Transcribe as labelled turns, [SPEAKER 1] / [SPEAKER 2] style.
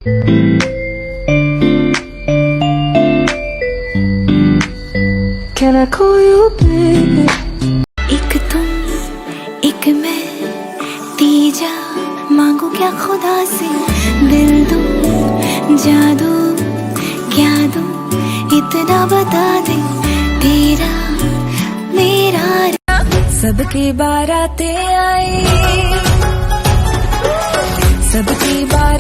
[SPEAKER 1] Can I call you baby?
[SPEAKER 2] एक तुम एक मैं तीजा, मांगू क्या खुदा से, दिल दूं जादू क्या दूं, इतना बता दे तेरा मेरा। सबकी बारातें आई, सबकी बारातें